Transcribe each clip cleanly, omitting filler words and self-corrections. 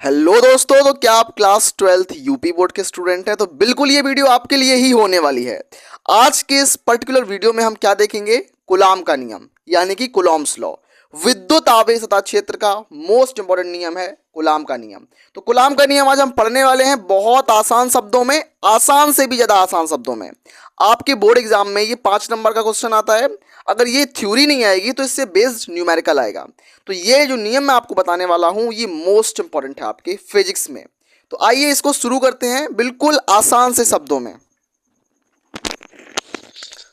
Hello दोस्तों, तो क्या आप क्लास 12th यूपी बोर्ड के स्टूडेंट हैं? तो बिल्कुल ये वीडियो आपके लिए ही होने वाली है। आज के इस पर्टिकुलर वीडियो में हम क्या देखेंगे? कूलाम का नियम यानी कि कूलॉम्स लॉ। विद्युत आवेश तथा क्षेत्र का मोस्ट इंपॉर्टेंट नियम है कूलाम का नियम। तो कूलाम का नियम आज हम पढ़ने वाले हैं बहुत आसान शब्दों में, आसान से भी ज्यादा आसान शब्दों में। आपके बोर्ड एग्जाम में ये 5 नंबर का क्वेश्चन आता है। अगर ये थ्योरी नहीं आएगी तो इससे बेस्ड न्यूमेरिकल आएगा। तो ये जो नियम मैं आपको बताने वाला हूं ये मोस्ट इंपॉर्टेंट है आपके फिजिक्स में। तो आइए इसको शुरू करते हैं बिल्कुल आसान से शब्दों में।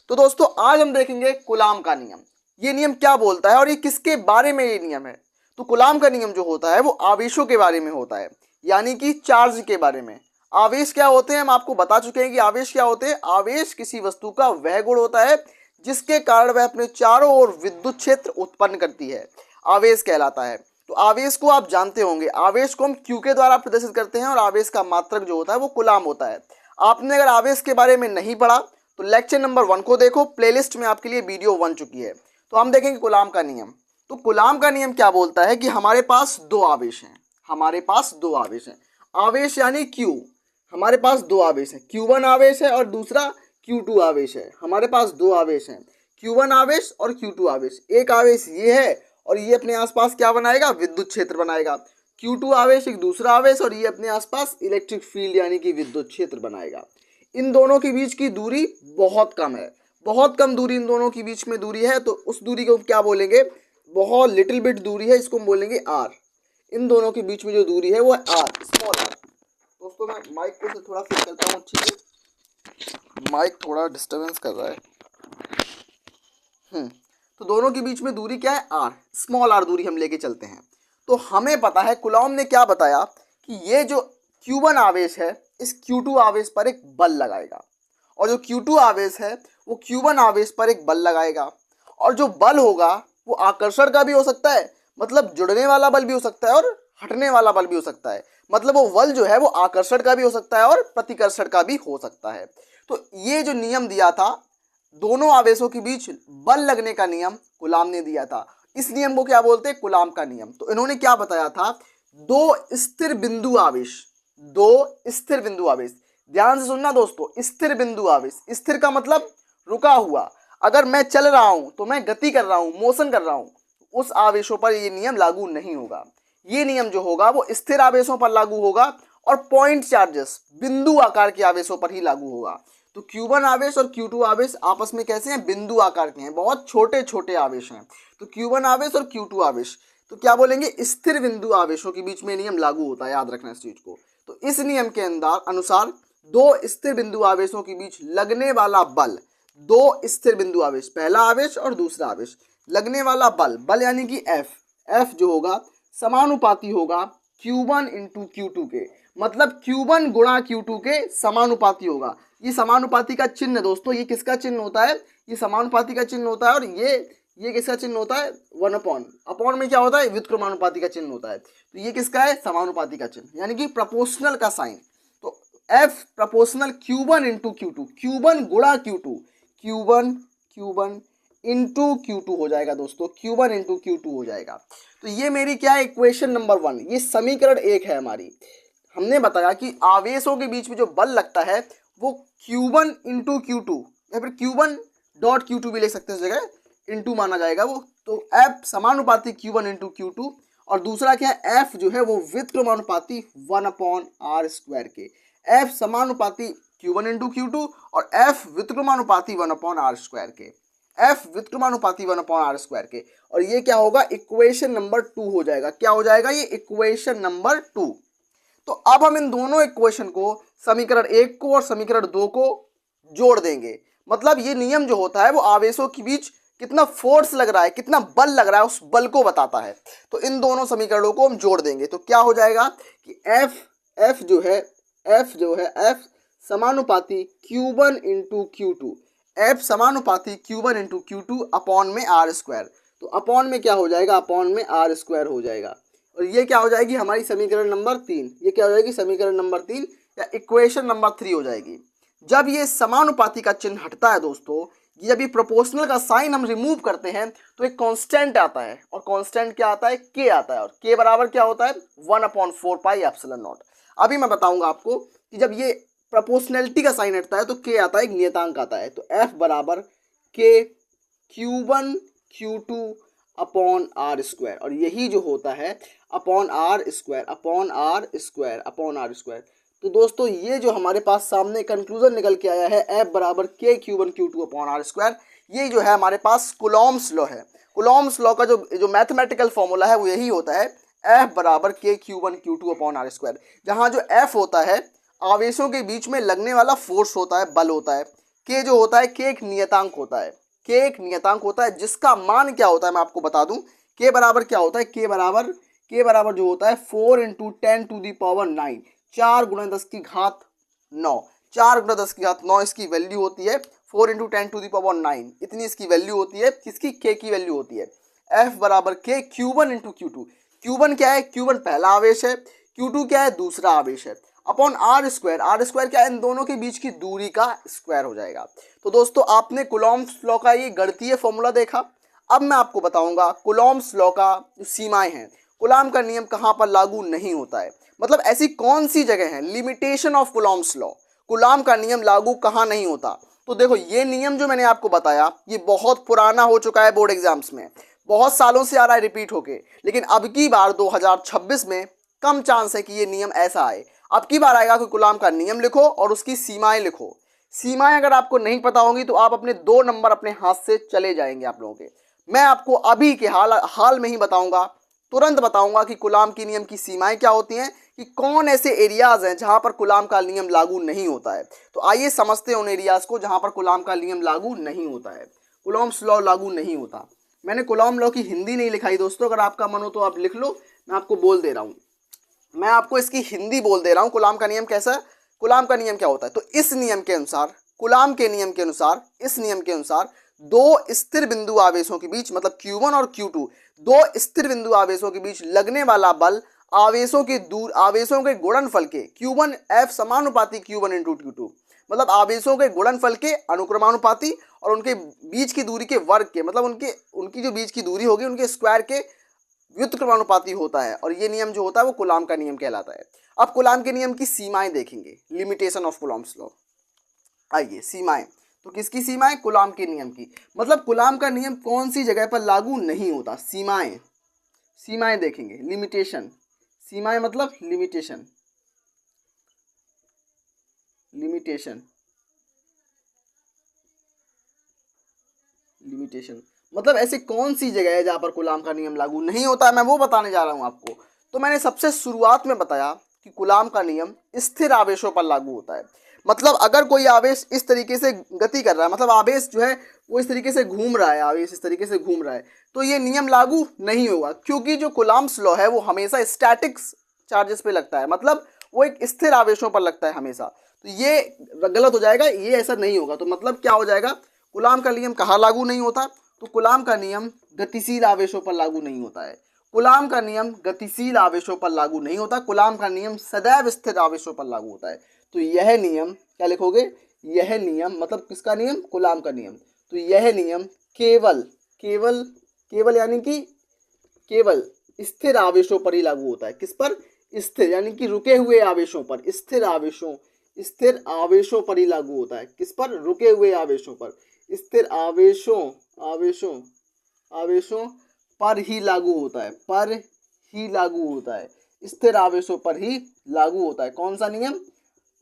तो दोस्तों आज हम देखेंगे कूलाम का नियम। ये नियम क्या बोलता है और ये किसके बारे में ये नियम है? तो कूलाम का नियम जो होता है वो आवेशों के बारे में होता है, यानी कि चार्ज के बारे में। आवेश क्या होते हैं हम आपको बता चुके हैं कि आवेश क्या होते हैं। आवेश किसी वस्तु का वह गुण होता है जिसके कारण वह अपने चारों ओर विद्युत क्षेत्र उत्पन्न करती है, आवेश कहलाता है। तो आवेश को आप जानते होंगे, आवेश को हम क्यू के द्वारा प्रदर्शित करते हैं और आवेश का मात्रक जो होता है वो कूलाम होता है। आपने अगर आवेश के बारे में नहीं पढ़ा तो लेक्चर नंबर 1 को देखो, प्लेलिस्ट में आपके लिए वीडियो 1 चुकी है। तो हम देखेंगे कूलाम का नियम। तो कूलाम का नियम क्या बोलता है कि हमारे पास दो आवेश हैं। हमारे पास दो आवेश हैं। आवेश यानी क्यू। हमारे पास दो आवेश है, Q1 आवेश है और दूसरा Q2 आवेश है। हमारे पास दो आवेश हैं, Q1 आवेश और Q2 आवेश। एक आवेश ये है और ये अपने आसपास क्या बनाएगा? विद्युत क्षेत्र बनाएगा। Q2 आवेश एक दूसरा आवेश और ये अपने आसपास इलेक्ट्रिक फील्ड यानी कि विद्युत क्षेत्र बनाएगा। इन दोनों के बीच की दूरी बहुत कम है, बहुत कम दूरी इन दोनों के बीच में दूरी है। तो उस दूरी को क्या बोलेंगे? बहुत लिटिल बिट दूरी है, इसको हम बोलेंगे आर। इन दोनों के बीच में जो दूरी है वो है आर, स्मॉल आर। दोस्तों मैं माइक को से थोड़ा फिट करता हूँ, ठीक है? माइक थोड़ा डिस्टरबेंस कर रहा है। तो दोनों के बीच में दूरी क्या है? आर, स्मॉल आर दूरी हम लेके चलते हैं। तो हमें पता है कूलॉम ने क्या बताया कि ये जो Q1 आवेश है इस Q2 आवेश पर एक बल लगाएगा और जो Q2 आवेश है वो Q1 आवेश पर एक बल लगाएगा। और जो बल होगा वो आकर्षण का भी हो सकता है, मतलब जुड़ने वाला बल भी हो सकता है और हटने वाला बल भी हो सकता है। मतलब वो बल जो है वो आकर्षण का भी हो सकता है और प्रतिकर्षण का भी हो सकता है। तो ये जो नियम दिया था दोनों आवेशों के बीच बल लगने का नियम कूलाम ने दिया था। इस नियम को क्या बोलते हैं? कूलाम का नियम। तो इन्होंने क्या बताया था? दो स्थिर बिंदु आवेश, दो स्थिर बिंदु आवेश। ध्यान से सुनना दोस्तों, स्थिर बिंदु आवेश। स्थिर का मतलब रुका हुआ। अगर मैं चल रहा हूं तो मैं गति कर रहा हूं, मोशन कर रहा हूं, उस आवेशों पर ये नियम लागू नहीं होगा। ये नियम जो होगा वो स्थिर आवेशों पर लागू होगा और पॉइंट चार्जेस, बिंदु आकार के आवेशों पर ही लागू होगा। तो Q1 आवेश और Q2 आवेश आपस में कैसे हैं? बिंदु आकार के हैं, बहुत छोटे छोटे आवेश हैं। तो Q1 आवेश और Q2 आवेश तो क्या बोलेंगे? स्थिर बिंदु आवेशों के बीच में नियम लागू होता है, याद रखना इस चीज को। तो इस नियम के अंदर अनुसार दो स्थिर बिंदु आवेशों के बीच लगने वाला बल, दो स्थिर बिंदु आवेश, पहला आवेश और दूसरा आवेश, लगने वाला बल, बल यानी कि F जो होगा समानुपाती होगा Q1 इंटू Q2 के। मतलब Q1 गुणा Q2 के समानुपाती होगा। ये समानुपाती का चिन्ह दोस्तों, ये किसका चिन्ह होता है? ये समानुपाती का चिन्ह होता है। और ये किसका चिन्ह होता है? 1 अपॉन। अपॉन में क्या होता है? व्युत्क्रमानुपाती का चिन्ह होता है। तो ये किसका है? समानुपाती का चिन्ह, यानी कि प्रोपोर्शनल का साइन। तो F proportional Q1 into Q2, Q1 गुणा Q2, Q1 इंटू Q2 हो जाएगा दोस्तों, Q1 इंटू Q2 हो जाएगा। तो ये मेरी क्या है? इक्वेशन नंबर 1, ये समीकरण 1 है हमारी। हमने बताया कि आवेशों के बीच में जो बल लगता है वो Q1 इंटू Q2 या फिर Q1 डॉट Q2 भी ले सकते हैं, इस जगह इंटू माना जाएगा वो। तो F समानुपाती Q1 इंटू Q2 और दूसरा क्या है? F जो है वो व्युत्क्रमानुपाती 1 अपॉन आर स्क्वायर के। F समानुपाती Q1 इंटू Q2 और F व्युत्क्रमानुपाती 1 अपॉन आर स्क्वायर के। F व्युत्क्रमानुपाती 1 अपॉन आर स्क्वायर के। और ये क्या होगा? इक्वेशन नंबर 2 हो जाएगा। क्या हो जाएगा? ये इक्वेशन नंबर 2। तो अब हम इन दोनों इक्वेशन को, समीकरण 1 को और समीकरण 2 को जोड़ देंगे। मतलब ये नियम जो होता है वो आवेशों के बीच कितना फोर्स लग रहा है, कितना बल लग रहा है, उस बल को बताता है। तो इन दोनों समीकरणों को हम जोड़ देंगे तो क्या हो जाएगा कि F जो है F समानुपाती Q1 इंटू Q2, F समानुपाती Q1 इंटू Q2 अपॉन में आर स्क्वायर। तो अपॉन में क्या हो जाएगा? अपॉन में आर स्क्वायर हो जाएगा। और ये क्या हो जाएगी? हमारी समीकरण नंबर 3। ये क्या हो जाएगी? समीकरण नंबर 3 या इक्वेशन नंबर 3 हो जाएगी। जब ये समानुपाती का चिन्ह हटता है दोस्तों, जब ये प्रोपोर्शनल का साइन हम रिमूव करते हैं तो एक कांस्टेंट आता है, और कांस्टेंट क्या आता है, के आता है, और के बराबर क्या होता है 1/4 पाई एप्सिलॉन नॉट। अभी मैं बताऊंगा आपको कि जब ये प्रोपोर्शनैलिटी का साइन हटता है तो के आता है, एक नियतांक आता है, तो एफ बराबर के Q1 Q2 upon r square, और यही जो होता है upon r square upon r square upon r square. तो दोस्तों ये जो हमारे पास सामने कंक्लूजन निकल के आया है एफ बराबर के Q1 Q2 upon r square, ये जो है हमारे पास कुलॉम्स लॉ है। कुलॉम्स लॉ का जो मैथमेटिकल फॉर्मूला है वो यही होता है एफ बराबर के Q1 Q2 upon r square, जहाँ जो एफ होता है आवेशों के बीच में लगने वाला फोर्स होता है, बल होता है, के जो होता है के एक नियतांक होता है, के एक नियतांक होता है जिसका मान क्या होता है मैं आपको बता दूं, के बराबर क्या होता है, के बराबर जो होता है 4 × 10⁹, 4 × 10 की घात 9, 4 × 10 की घात 9 इसकी वैल्यू होती है, 4 × 10⁹, इतनी इसकी वैल्यू होती है, किसकी, के की वैल्यू होती है। एफ बराबर के Q1 × Q2, Q1 क्या है, Q1 पहला आवेश है, Q2 क्या है, दूसरा आवेश है, अपॉन आर स्क्वायर क्या है, इन दोनों के बीच की दूरी का स्क्वायर हो जाएगा। तो दोस्तों आपने कुलॉम्स लॉ का ये गणितीय फॉर्मूला देखा। अब मैं आपको बताऊंगा कुलॉम्स लॉ का जो सीमाएं हैं, कुलाम का नियम कहाँ पर लागू नहीं होता है, मतलब ऐसी कौन सी जगह है, लिमिटेशन ऑफ कुलॉम्स लॉ, कुलाम का नियम लागू कहाँ नहीं होता। तो देखो ये नियम जो मैंने आपको बताया ये बहुत पुराना हो चुका है, बोर्ड एग्जाम्स में बहुत सालों से आ रहा है रिपीट होके, लेकिन अब की बार 2026 में कम चांस है कि ये नियम ऐसा आए। अब की बार आएगा कि कुलाम का नियम लिखो और उसकी सीमाएं लिखो। सीमाएं अगर आपको नहीं पता होंगी तो आप अपने 2 नंबर अपने हाथ से चले जाएंगे आप लोगों के। मैं आपको अभी के हाल में ही बताऊंगा, तुरंत बताऊंगा कि कुलाम की नियम की सीमाएं क्या होती हैं, कि कौन ऐसे एरियाज हैं जहां पर कुलाम का नियम लागू नहीं होता है। तो आइए समझते हैं उन एरियाज को जहां पर कुलाम का नियम लागू नहीं होता है, कुलॉम्स लॉ लागू नहीं होता। मैंने कुलॉम लॉ की हिंदी नहीं लिखाई दोस्तों, अगर आपका मन हो तो आप लिख लो, मैं आपको बोल दे रहा हूँ, मैं आपको इसकी हिंदी बोल दे रहा हूं। कुलाम का नियम कैसा है, कुलाम का नियम क्या होता है, तो इस नियम के अनुसार, कुलाम के नियम के अनुसार, इस नियम के अनुसार दो स्थिर बिंदु आवेशों के बीच, मतलब Q1 और Q2, दो स्थिर बिंदु आवेशों के बीच लगने वाला बल आवेशों के गुणनफल के Q1 F समानुपाती Q1 × Q2, मतलब आवेशों के गुणनफल के अनुक्रमानुपाती और उनके बीच की दूरी के वर्ग के, मतलब उनकी जो बीच की दूरी होगी उनके स्क्वायर के व्युत्क्रमानुपाती होता है, और ये नियम जो होता है वो कुलाम का नियम कहलाता है। अब कुलाम के नियम की सीमाएं देखेंगे, लिमिटेशन ऑफ कुलाम्स लॉ। आइए सीमाएं, तो किसकी सीमाएं, कुलाम के नियम की, मतलब कुलाम का नियम कौन सी जगह पर लागू नहीं होता। सीमाएं देखेंगे, लिमिटेशन, सीमाएं मतलब लिमिटेशन, मतलब ऐसे कौन सी जगह है जहां पर कुलाम का नियम लागू नहीं होता है, मैं वो बताने जा रहा हूं आपको। तो मैंने सबसे शुरुआत में बताया कि कुलाम का नियम स्थिर आवेशों पर लागू होता है, मतलब अगर कोई आवेश इस तरीके से गति कर रहा है, मतलब आवेश जो है वो इस तरीके से घूम रहा है, आवेश इस तरीके से घूम रहा है, तो ये नियम लागू नहीं होगा, क्योंकि जो कुलाम्स लॉ है वो हमेशा स्टैटिक्स चार्जेस पे लगता है, मतलब वो एक स्थिर आवेशों पर लगता है हमेशा। तो ये गलत हो जाएगा, ये ऐसा नहीं होगा। तो मतलब क्या हो जाएगा, कुलाम का नियम कहाँ लागू नहीं होता, तो कुलाम का नियम गतिशील आवेशों पर लागू नहीं होता है। कुलाम का नियम गतिशील आवेशों पर लागू नहीं होता, कुलाम का नियम सदैव स्थिर आवेशों पर लागू होता है। तो यह नियम क्या लिखोगे, यह नियम मतलब किसका नियम, कुलाम का नियम। तो यह नियम केवल केवल केवल यानी कि केवल स्थिर आवेशों पर ही लागू होता है। किस पर, स्थिर यानी कि रुके हुए आवेशों पर, स्थिर आवेशों पर ही लागू होता है। किस पर, रुके हुए आवेशों पर, स्थिर आवेशों पर ही लागू होता है, स्थिर आवेशों पर ही लागू होता है। कौन सा नियम,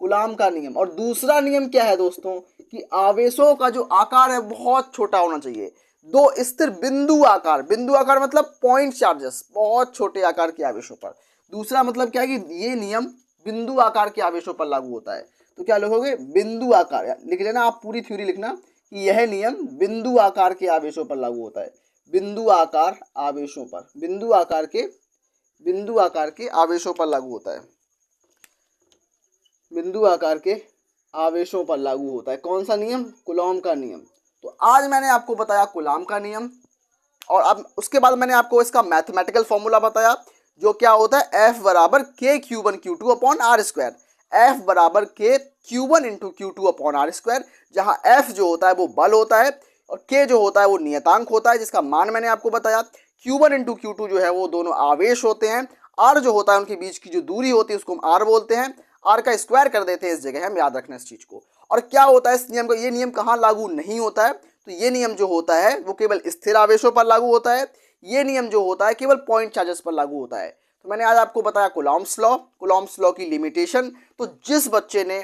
कुलाम का नियम। और दूसरा नियम क्या है दोस्तों, कि आवेशों का जो आकार है बहुत छोटा होना चाहिए। दो स्थिर बिंदु आकार मतलब पॉइंट चार्जेस, बहुत छोटे आकार के आवेशों पर। दूसरा मतलब क्या है कि ये नियम बिंदु आकार के आवेशों पर लागू होता है। तो क्या लिखोगे, बिंदु आकार, लिख लेना आप, पूरी थ्योरी लिखना कि यह नियम बिंदु आकार के आवेशों पर लागू होता है, बिंदु आकार के आवेशों पर लागू होता है, बिंदु आकार के आवेशों पर लागू होता है। कौन सा नियम, कुलॉम का नियम। तो आज मैंने आपको बताया कुलाम का नियम, और अब उसके बाद मैंने आपको इसका मैथमेटिकल फॉर्मूला बताया, जो क्या होता है, F बराबर के Q1 Q2 upon r square. F बराबर K Q1 into Q2 upon r square, जहाँ F जो होता है वो बल होता है और K जो होता है वो नियतांक होता है, जिसका मान मैंने आपको बताया। Q1 इंटू Q2 जो है वो दोनों आवेश होते हैं। R जो होता है उनके बीच की जो दूरी होती है उसको हम R बोलते हैं। R का स्क्वायर कर देते हैं इस जगह, हम याद रखना इस चीज को। और क्या होता है इस नियम का, ये नियम कहाँ लागू नहीं होता है, तो ये नियम जो होता है वो केवल स्थिर आवेशों पर लागू होता है। ये नियम जो होता है केवल पॉइंट चार्जेस पर लागू होता है। तो मैंने आज आपको बताया कुलॉम्स लॉ की लिमिटेशन। तो जिस बच्चे ने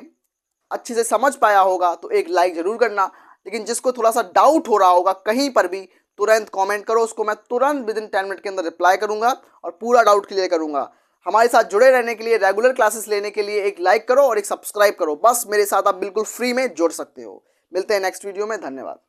अच्छे से समझ पाया होगा तो एक लाइक जरूर करना, लेकिन जिसको थोड़ा सा डाउट हो रहा होगा कहीं पर भी, तुरंत कमेंट करो, उसको मैं तुरंत विद इन 10 मिनट के अंदर रिप्लाई करूंगा और पूरा डाउट क्लियर करूंगा। हमारे साथ जुड़े रहने के लिए, रेगुलर क्लासेस लेने के लिए एक लाइक करो और एक सब्सक्राइब करो, बस मेरे साथ आप बिल्कुल फ्री में जुड़ सकते हो। मिलते हैं नेक्स्ट वीडियो में, धन्यवाद।